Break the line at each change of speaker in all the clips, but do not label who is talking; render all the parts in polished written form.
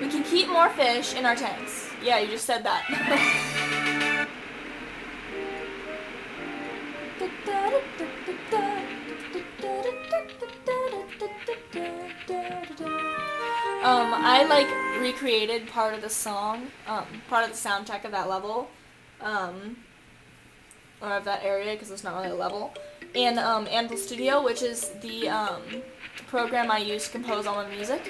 We can keep more fish in our tanks. Yeah, you just said that. I like recreated part of the song, part of the soundtrack of that level, or of that area, because it's not really a level, in Anvil Studio, which is the program I use to compose all my music.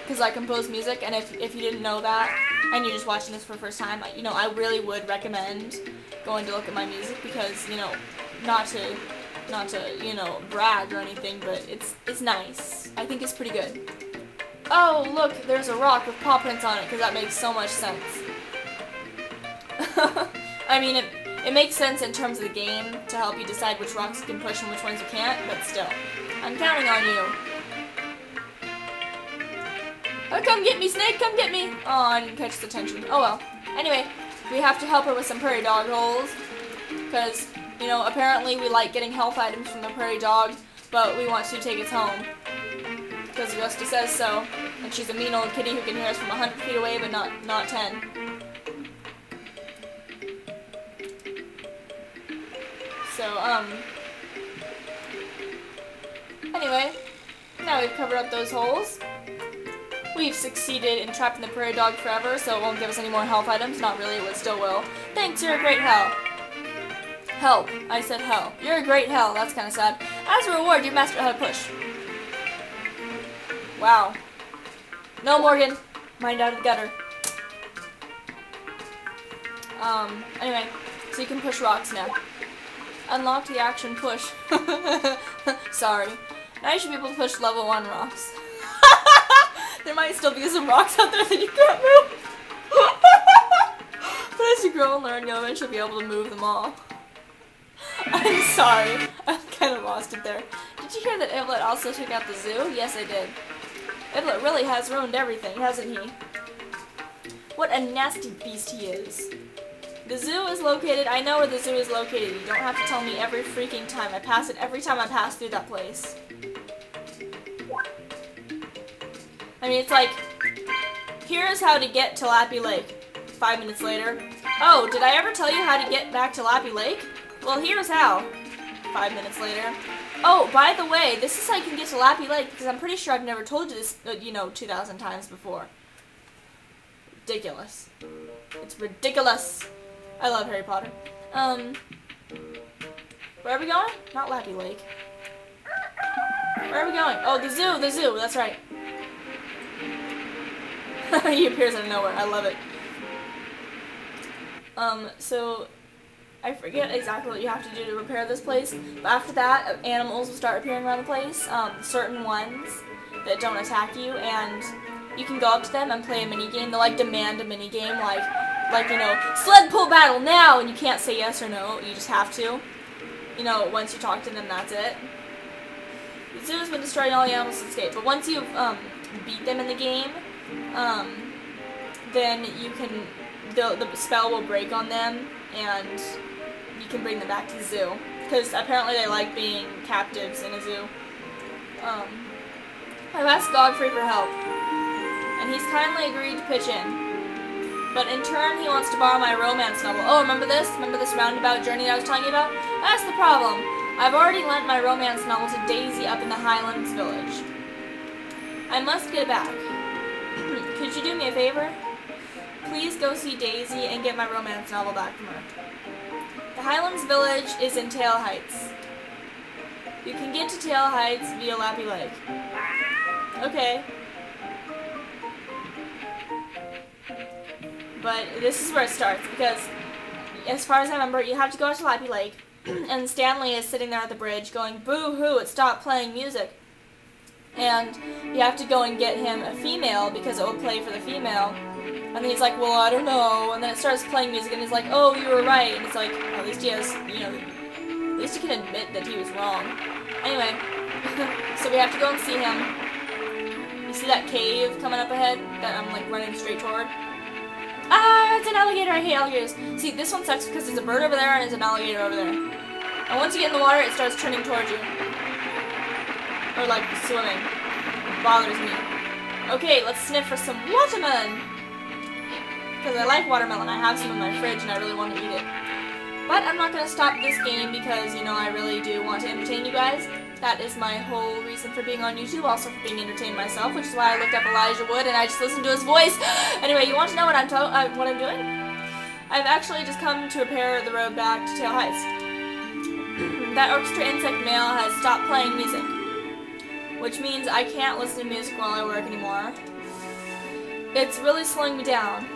Because I compose music, and if you didn't know that, and you're just watching this for the first time, you know, I really would recommend going to look at my music, because, you know, not to, you know, brag or anything, but it's nice. I think it's pretty good. Oh, look, there's a rock with paw prints on it, because that makes so much sense. I mean, it makes sense in terms of the game to help you decide which rocks you can push and which ones you can't, but still. I'm counting on you. Oh, come get me, Snake, come get me! Oh, I didn't catch the attention. Oh well. Anyway, we have to help her with some prairie dog holes, because, you know, apparently we like getting health items from the prairie dog, but we want to take it home. Because Augusta says so, and she's a mean old kitty who can hear us from 100 feet away, but not 10. So, anyway, now we've covered up those holes. We've succeeded in trapping the prairie dog forever, so it won't give us any more health items. Not really, it still will. Thanks, you're a great help. Help. I said hell. You're a great hell. That's kind of sad. As a reward, you mastered how to push. Wow. No, Morgan. Mind out of the gutter. Anyway, so you can push rocks now. Unlock the action push. Sorry. Now you should be able to push level 1 rocks. There might still be some rocks out there that you can't move. But as you grow and learn, you'll eventually be able to move them all. I'm sorry. I kind of lost it there. Did you hear that Iblet also took out the zoo? Yes, I did. Iblet really has ruined everything, hasn't he? What a nasty beast he is. The zoo is located, I know where the zoo is located. You don't have to tell me every freaking time. I pass it every time I pass through that place. I mean, it's like, here's how to get to Lappy Lake. 5 minutes later. Oh, did I ever tell you how to get back to Lappy Lake? Well, here's how. 5 minutes later. Oh, by the way, this is how you can get to Lappy Lake, because I'm pretty sure I've never told you this, you know, 2,000 times before. Ridiculous. It's ridiculous. I love Harry Potter. Where are we going? Not Lappy Lake. Where are we going? Oh, the zoo, that's right. He appears out of nowhere. I love it. So I forget exactly what you have to do to repair this place, but after that, animals will start appearing around the place, certain ones that don't attack you, and you can go up to them and play a mini game. They'll like demand a mini game, like you know, sled pull battle now, and you can't say yes or no. You just have to. You know, once you talk to them, that's it. The zoo has been destroying all the animals to escape, but once you've beat them in the game, then you can, the spell will break on them, and you can bring them back to the zoo. Because apparently they like being captives in a zoo. I've asked Godfrey for help, and he's kindly agreed to pitch in. But in turn, he wants to borrow my romance novel. Oh, remember this? Remember this roundabout journey I was telling you about? That's the problem. I've already lent my romance novel to Daisy up in the Highlands village. I must get it back. Could you do me a favor? Please go see Daisy and get my romance novel back from her. The Highlands village is in Tail Heights. You can get to Tail Heights via Lappy Lake. Okay. But this is where it starts, because as far as I remember, you have to go out to Lappy Lake, and Stanley is sitting there at the bridge going, boo-hoo, it stopped playing music. And you have to go and get him a female, because it will play for the female. And then he's like, well, I don't know. And then it starts playing music, and he's like, oh, you were right. And it's like, well, at least he has, you know, at least he can admit that he was wrong. Anyway, so we have to go and see him. You see that cave coming up ahead that I'm, like, running straight toward? Ah, it's an alligator. I hate alligators. See, this one sucks because there's a bird over there and there's an alligator over there. And once you get in the water, it starts turning towards you. Or, like, swimming. It bothers me. Okay, let's sniff for some watermelon. Because I like watermelon. I have some in my fridge and I really want to eat it. But I'm not going to stop this game because, you know, I really do want to entertain you guys. That is my whole reason for being on YouTube, also for being entertained myself, which is why I looked up Elijah Wood and I just listened to his voice. Anyway, you want to know what I'm doing? I've actually just come to repair the road back to Tail Heights. That orchestra insect male has stopped playing music, which means I can't listen to music while I work anymore. It's really slowing me down.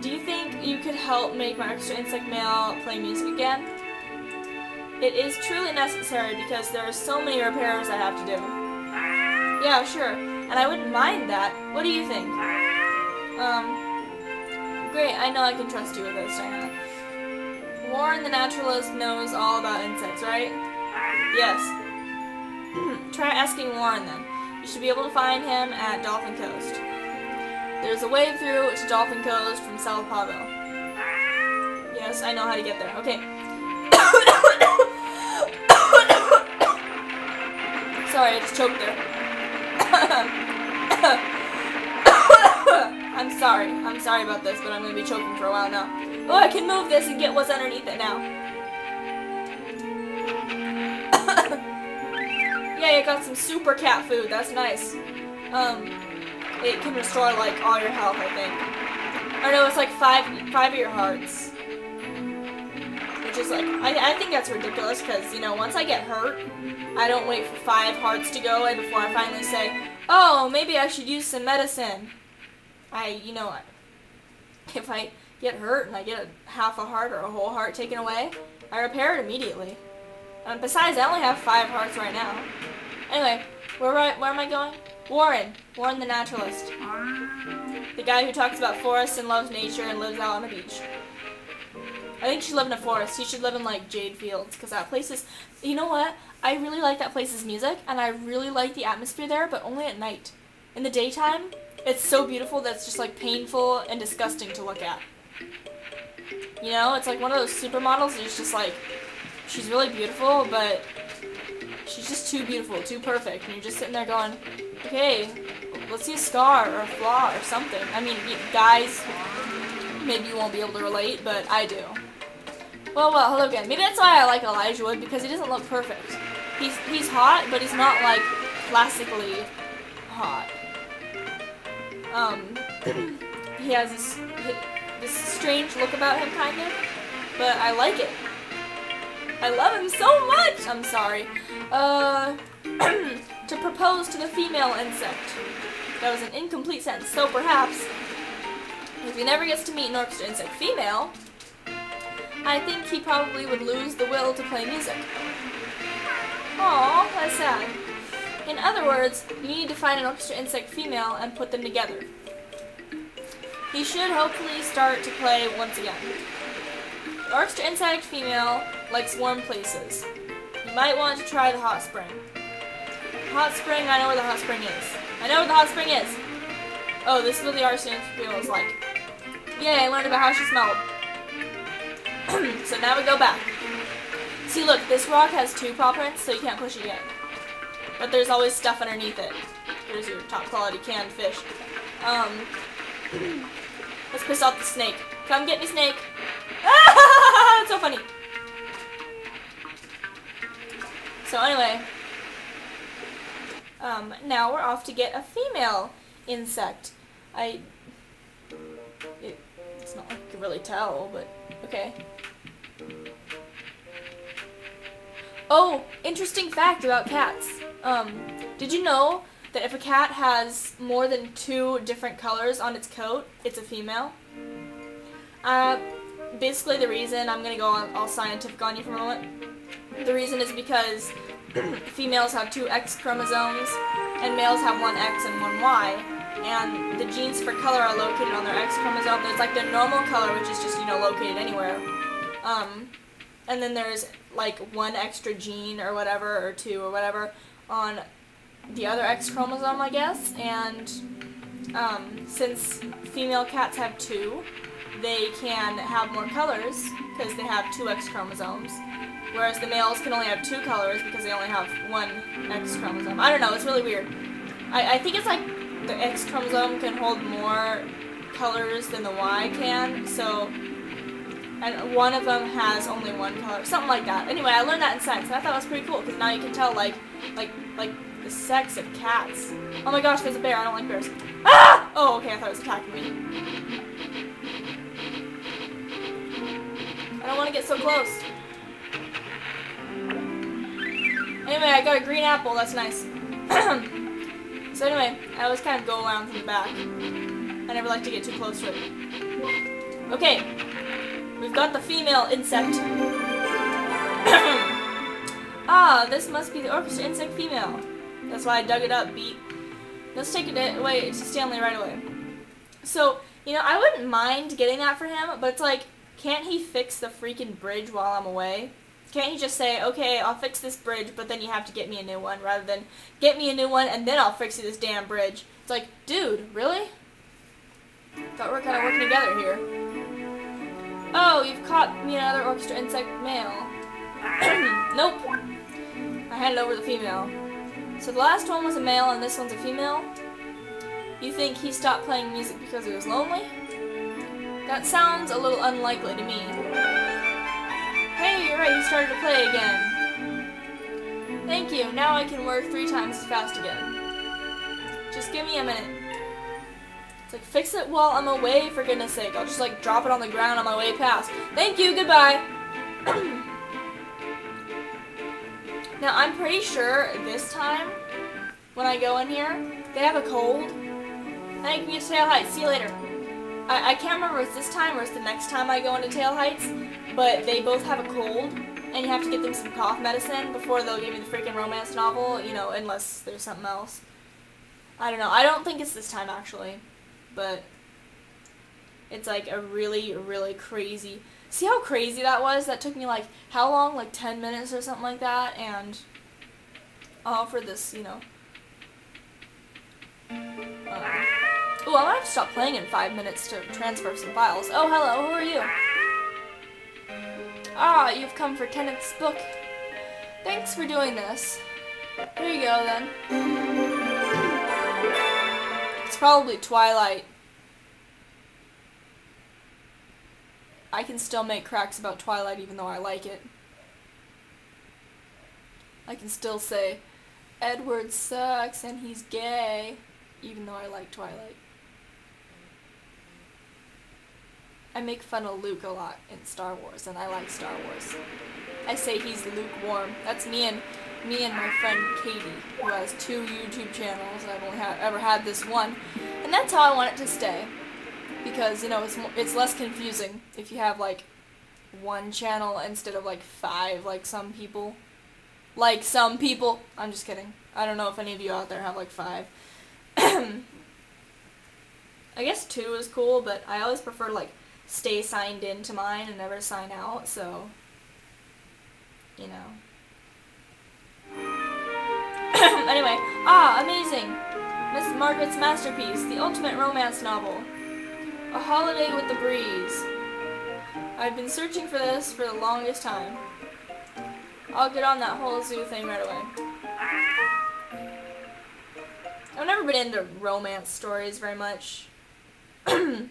Do you think you could help make my orchestra insect male play music again? It is truly necessary because there are so many repairs I have to do. Yeah, sure. And I wouldn't mind that. What do you think? Great. I know I can trust you with this, Diana. Warren the naturalist knows all about insects, right? Yes. Try asking Warren then. You should be able to find him at Dolphin Coast. There's a wave through to Dolphin Coast from South Pavo. Yes, I know how to get there. Okay. Sorry, I just choked there. I'm sorry. I'm sorry about this, but I'm going to be choking for a while now. Oh, I can move this and get what's underneath it now. Yeah, I got some super cat food. That's nice. It can restore, like, all your health, I think. Or no, it's like five of your hearts. Which is like, I think that's ridiculous, because, you know, once I get hurt, I don't wait for 5 hearts to go away before I finally say, oh, maybe I should use some medicine. You know, if I get hurt and I get half a heart or a whole heart taken away, I repair it immediately. And besides, I only have 5 hearts right now. Anyway, where am I going? Warren the naturalist. The guy who talks about forests and loves nature and lives out on the beach. I think you should live in a forest. You should live in, like, Jade Fields, because that place is... You know what? I really like that place's music, and I really like the atmosphere there, but only at night. In the daytime, it's so beautiful that it's just, like, painful and disgusting to look at. You know? It's like one of those supermodels that's just, like... She's really beautiful, but... She's just too beautiful, too perfect, and you're just sitting there going, okay, let's see a scar or a flaw or something. I mean, guys, maybe you won't be able to relate, but I do. Well, hello again. Maybe that's why I like Elijah Wood, because he doesn't look perfect. He's hot, but he's not, like, classically hot. He has this strange look about him, kind of, but I like it. I love him so much! I'm sorry. To propose to the female insect. That was an incomplete sentence, so perhaps, if he never gets to meet an orchestra insect female, I think he probably would lose the will to play music. Aww, that's sad. In other words, you need to find an orchestra insect female and put them together. He should hopefully start to play once again. The orchestra insect female likes warm places. You might want to try the hot spring. Hot spring, I know where the hot spring is. I know where the hot spring is! Oh, this is what the orchestra insect female is like. Yay, I learned about how she smelled. So now we go back. See, look, this rock has 2 paw prints, so you can't push it yet. But there's always stuff underneath it. Here's your top quality canned fish. Let's piss off the snake. Come get me, snake. Ah, that's so funny. So anyway, now we're off to get a female insect. It's not like you can really tell, but okay. Oh, interesting fact about cats. Did you know that if a cat has more than 2 different colors on its coat, it's a female? Basically the reason, I'm gonna go all scientific on you for a moment. The reason is because females have 2 X chromosomes, and males have 1 X and 1 Y. And the genes for color are located on their X chromosome. There's like the normal color, which is just, you know, located anywhere. And then there's like 1 extra gene or whatever, or 2 or whatever, on the other X chromosome, I guess. And since female cats have 2, they can have more colors because they have 2 X chromosomes. Whereas the males can only have 2 colors because they only have 1 X chromosome. I don't know, it's really weird. I think it's like the X chromosome can hold more colors than the Y can, so, and one of them has only one color, something like that. Anyway, I learned that in science, and I thought it was pretty cool, because now you can tell, like the sex of cats. Oh my gosh, there's a bear. I don't like bears. Ah! Oh, okay, I thought it was attacking me. I don't want to get so close. Anyway, I got a green apple. That's nice. So anyway, I always kind of go around from the back. I never like to get too close to it. Okay, we've got the female insect. Ah, this must be the orchestra insect female. That's why I dug it up, beat. Let's take it away to Stanley right away. So, you know, I wouldn't mind getting that for him, but it's like, can't he fix the freaking bridge while I'm away? Can't he just say, okay, I'll fix this bridge, but then you have to get me a new one, rather than get me a new one and then I'll fix this damn bridge. It's like, dude, really? Thought we were kind of working together here. Oh, you've caught me another orchestra insect male. Nope. I handed over the female. So the last one was a male and this one's a female. You think he stopped playing music because he was lonely? That sounds a little unlikely to me. Hey, you're right, he started to play again. Thank you, now I can work 3 times as fast again. Just give me a minute. It's like, fix it while I'm away, for goodness sake. I'll just like drop it on the ground on my way past. Thank you, goodbye. Now, I'm pretty sure this time, when I go in here, they have a cold. I can get to Tail Heights. See you later. I can't remember if it's this time or it's the next time I go into Tail Heights, but they both have a cold, and you have to get them some cough medicine before they'll give you the freaking romance novel, you know, unless there's something else. I don't know. I don't think it's this time, actually, but it's like a really, really crazy... See how crazy that was? That took me like, how long? Like 10 minutes or something like that, and all for this, you know. Ooh, I might have to stop playing in 5 minutes to transfer some files. Oh, hello, who are you? Ah, you've come for Kenneth's book. Thanks for doing this. Here you go, then. It's probably Twilight. I can still make cracks about Twilight even though I like it. I can still say, Edward sucks and he's gay, even though I like Twilight. I make fun of Luke a lot in Star Wars, and I like Star Wars. I say he's lukewarm. That's me and my friend Katie, who has 2 YouTube channels. I've only ever had this one, and that's how I want it to stay. Because, you know, it's less confusing if you have, like, 1 channel instead of, like, 5, like some people. Like some people. I'm just kidding. I don't know if any of you out there have, like, 5. I guess 2 is cool, but I always prefer, like, stay signed into mine and never sign out, so, you know. Anyway, amazing! Miss Margaret's masterpiece, the ultimate romance novel. A Holiday with the Breeze. I've been searching for this for the longest time. I'll get on that whole zoo thing right away. I've never been into romance stories very much. You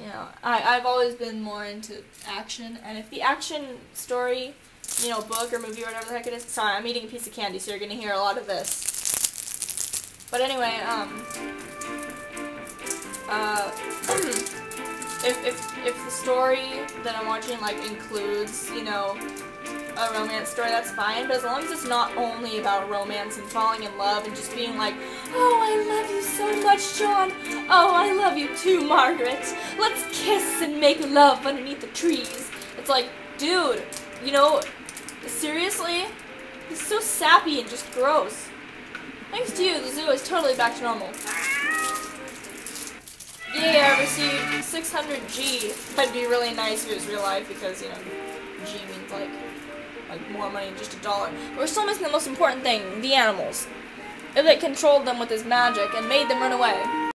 know, I've always been more into action, and if the action story, you know, book or movie or whatever the heck it is, sorry, I'm eating a piece of candy, so you're gonna hear a lot of this. But anyway, if the story that I'm watching, like, includes, you know, a romance story, that's fine, but as long as it's not only about romance and falling in love and just being like, oh, I love you so much, John. Oh, I love you too, Margaret. Let's kiss and make love underneath the trees. It's like, dude, you know, seriously? It's so sappy and just gross. Thanks to you, the zoo is totally back to normal. Yeah, I received 600G. That'd be really nice if it was real life because, you know, G means like more money than just $1. But we're still missing the most important thing, the animals. If it controlled them with his magic and made them run away.